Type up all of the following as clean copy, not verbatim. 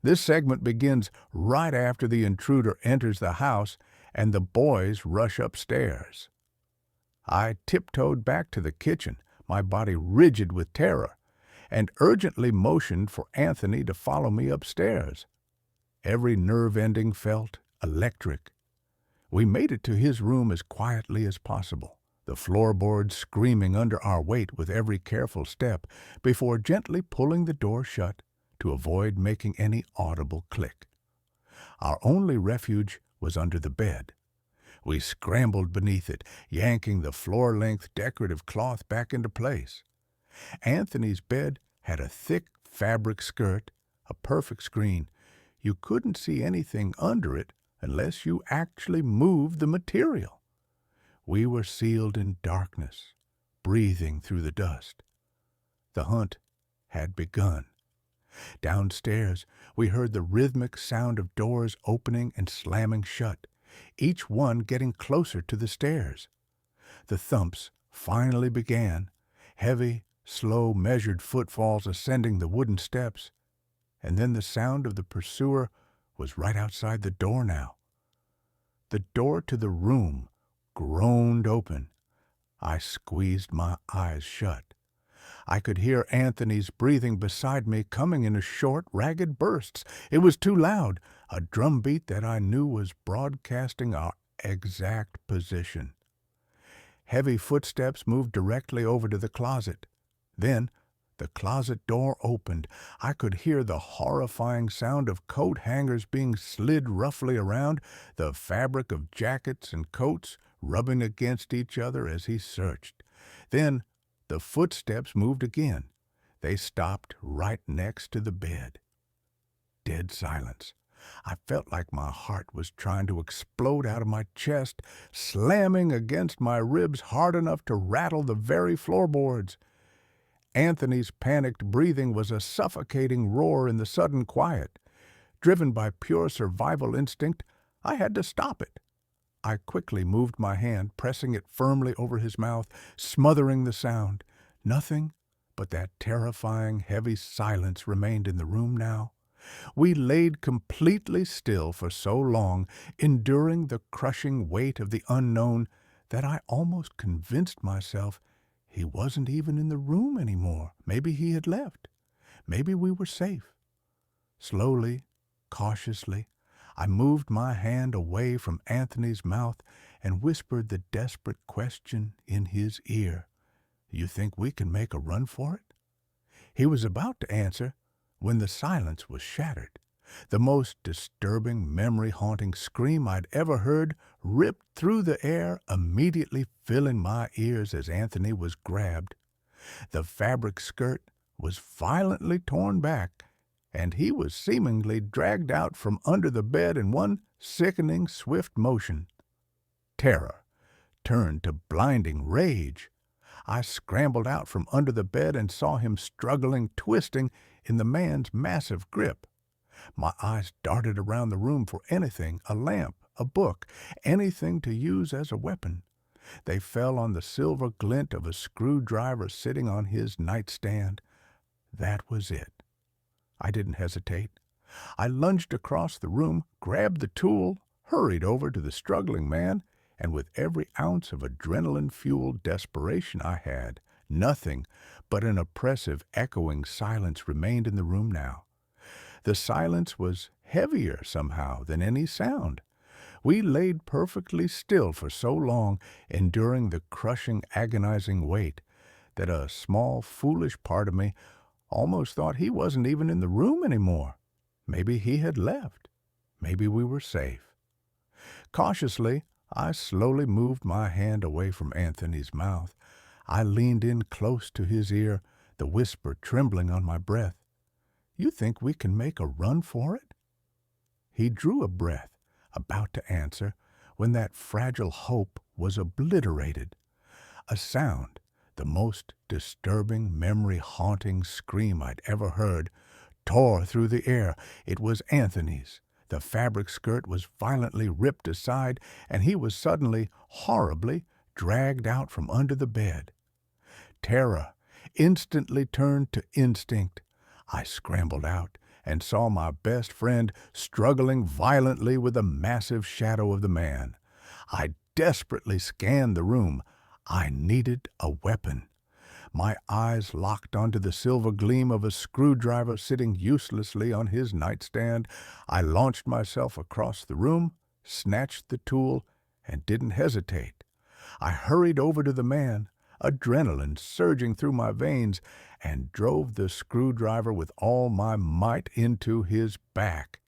This segment begins right after the intruder enters the house and the boys rush upstairs. I tiptoed back to the kitchen, my body rigid with terror, and urgently motioned for Anthony to follow me upstairs. Every nerve ending felt electric. We made it to his room as quietly as possible, the floorboards screaming under our weight with every careful step, before gently pulling the door shut to avoid making any audible click. Our only refuge was under the bed. We scrambled beneath it, yanking the floor-length decorative cloth back into place. Anthony's bed had a thick fabric skirt, a perfect screen. You couldn't see anything under it unless you actually moved the material. We were sealed in darkness, breathing through the dust. The hunt had begun. Downstairs, we heard the rhythmic sound of doors opening and slamming shut, each one getting closer to the stairs. The thumps finally began, heavy, slow, measured footfalls ascending the wooden steps, and then the sound of the pursuer was right outside the door now. The door to the room groaned open. I squeezed my eyes shut. I could hear Anthony's breathing beside me coming in short, ragged bursts. It was too loud, a drumbeat that I knew was broadcasting our exact position. Heavy footsteps moved directly over to the closet. Then the closet door opened. I could hear the horrifying sound of coat hangers being slid roughly around, the fabric of jackets and coats rubbing against each other as he searched. Then the footsteps moved again. They stopped right next to the bed. Dead silence. I felt like my heart was trying to explode out of my chest, slamming against my ribs hard enough to rattle the very floorboards. Anthony's panicked breathing was a suffocating roar in the sudden quiet. Driven by pure survival instinct, I had to stop it. I quickly moved my hand, pressing it firmly over his mouth, smothering the sound. Nothing but that terrifying, heavy silence remained in the room now. We laid completely still for so long, enduring the crushing weight of the unknown, that I almost convinced myself he wasn't even in the room anymore. Maybe he had left. Maybe we were safe. Slowly, cautiously, I moved my hand away from Anthony's mouth and whispered the desperate question in his ear. "You think we can make a run for it?" He was about to answer when the silence was shattered. The most disturbing, memory-haunting scream I'd ever heard ripped through the air, immediately filling my ears as Anthony was grabbed. The fabric skirt was violently torn back, and he was seemingly dragged out from under the bed in one sickening, swift motion. Terror turned to blinding rage. I scrambled out from under the bed and saw him struggling, twisting in the man's massive grip. My eyes darted around the room for anything, a lamp, a book, anything to use as a weapon. They fell on the silver glint of a screwdriver sitting on his nightstand. That was it. I didn't hesitate. I lunged across the room, grabbed the tool, hurried over to the struggling man, and with every ounce of adrenaline-fueled desperation I had, nothing but an oppressive, echoing silence remained in the room now. The silence was heavier somehow than any sound. We laid perfectly still for so long, enduring the crushing, agonizing weight, that a small, foolish part of me almost thought he wasn't even in the room anymore. Maybe he had left. Maybe we were safe. Cautiously, I slowly moved my hand away from Anthony's mouth. I leaned in close to his ear, the whisper trembling on my breath. "You think we can make a run for it?" He drew a breath, about to answer, when that fragile hope was obliterated. A sound, the most disturbing, memory-haunting scream I'd ever heard, tore through the air. It was Anthony's. The fabric skirt was violently ripped aside, and he was suddenly, horribly, dragged out from under the bed. Terror instantly turned to instinct. I scrambled out and saw my best friend struggling violently with the massive shadow of the man. I desperately scanned the room. I needed a weapon. My eyes locked onto the silver gleam of a screwdriver sitting uselessly on his nightstand. I launched myself across the room, snatched the tool, and didn't hesitate. I hurried over to the man, adrenaline surging through my veins, and drove the screwdriver with all my might into his back.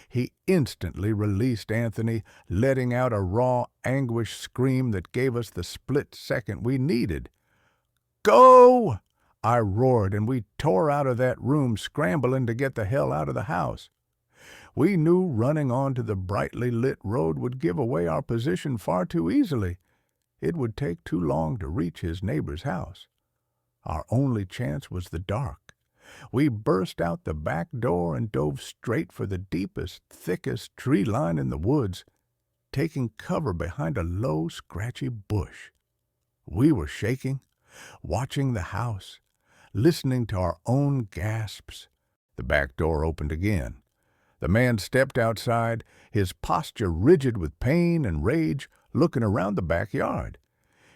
He instantly released Anthony, letting out a raw, anguished scream that gave us the split second we needed. "Go!" I roared, and we tore out of that room, scrambling to get the hell out of the house. We knew running onto the brightly lit road would give away our position far too easily. It would take too long to reach his neighbor's house. Our only chance was the dark. We burst out the back door and dove straight for the deepest, thickest tree line in the woods, taking cover behind a low, scratchy bush. We were shaking, watching the house, listening to our own gasps. The back door opened again. The man stepped outside, his posture rigid with pain and rage, looking around the backyard.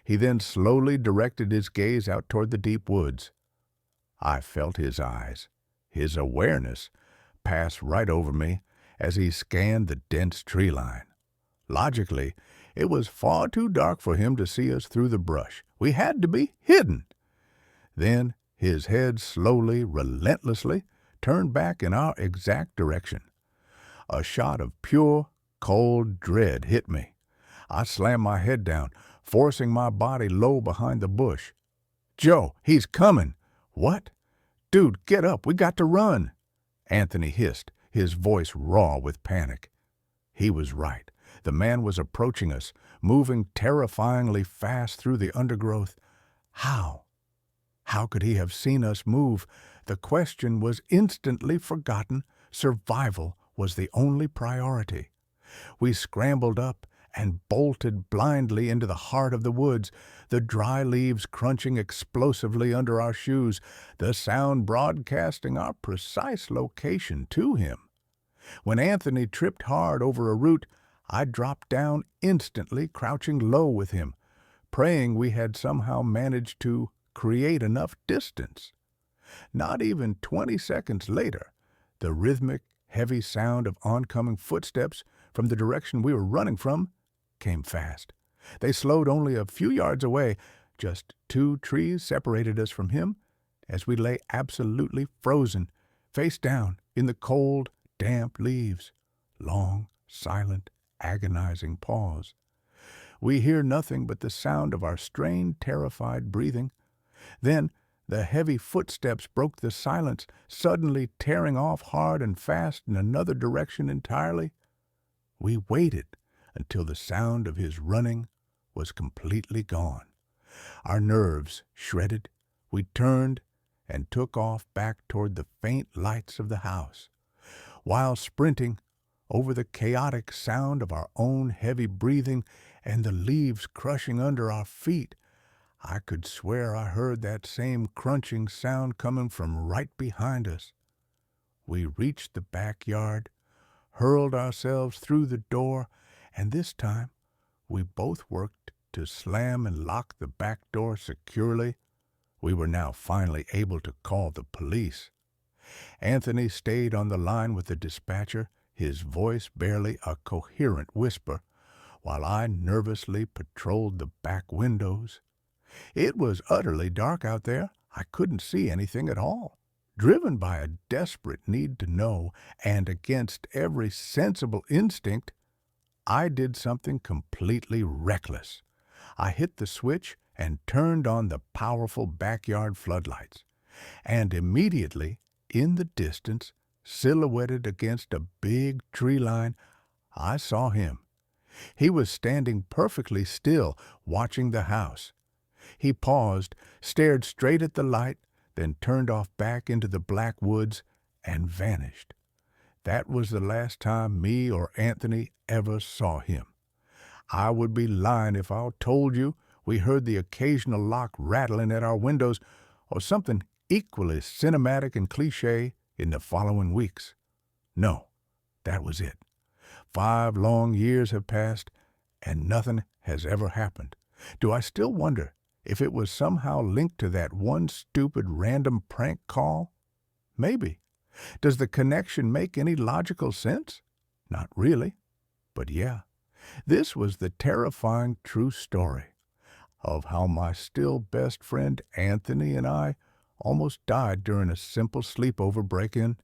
He then slowly directed his gaze out toward the deep woods. I felt his eyes, his awareness, pass right over me as he scanned the dense tree line. Logically, it was far too dark for him to see us through the brush. We had to be hidden. Then his head slowly, relentlessly, turned back in our exact direction. A shot of pure, cold dread hit me. I slammed my head down, forcing my body low behind the bush. "Joe, he's coming!" "What?" "Dude, get up, we got to run!" Anthony hissed, his voice raw with panic. He was right. The man was approaching us, moving terrifyingly fast through the undergrowth. How? How could he have seen us move? The question was instantly forgotten. Survival was the only priority. We scrambled up and bolted blindly into the heart of the woods, the dry leaves crunching explosively under our shoes, the sound broadcasting our precise location to him. When Anthony tripped hard over a root, I dropped down instantly, crouching low with him, praying we had somehow managed to create enough distance. Not even 20 seconds later, the rhythmic, heavy sound of oncoming footsteps from the direction we were running from came fast. They slowed only a few yards away. Just 2 trees separated us from him as we lay absolutely frozen, face down in the cold, damp leaves. Long, silent, agonizing pause. We hear nothing but the sound of our strained, terrified breathing. Then the heavy footsteps broke the silence, suddenly tearing off hard and fast in another direction entirely. We waited until the sound of his running was completely gone. Our nerves shredded, we turned and took off back toward the faint lights of the house. While sprinting over the chaotic sound of our own heavy breathing and the leaves crushing under our feet, I could swear I heard that same crunching sound coming from right behind us. We reached the backyard, hurled ourselves through the door, and this time we both worked to slam and lock the back door securely. We were now finally able to call the police. Anthony stayed on the line with the dispatcher, his voice barely a coherent whisper, while I nervously patrolled the back windows. It was utterly dark out there. I couldn't see anything at all. Driven by a desperate need to know, and against every sensible instinct, I did something completely reckless. I hit the switch and turned on the powerful backyard floodlights. And immediately, in the distance, silhouetted against a big tree line, I saw him. He was standing perfectly still, watching the house. He paused, stared straight at the light, then turned off back into the black woods and vanished. That was the last time me or Anthony ever saw him. I would be lying if I told you we heard the occasional lock rattling at our windows, or something equally cinematic and cliché in the following weeks. No, that was it. 5 long years have passed, and nothing has ever happened. Do I still wonder if it was somehow linked to that one stupid random prank call? Maybe. Does the connection make any logical sense? Not really. But yeah, this was the terrifying true story of how my still best friend Anthony and I almost died during a simple sleepover break-in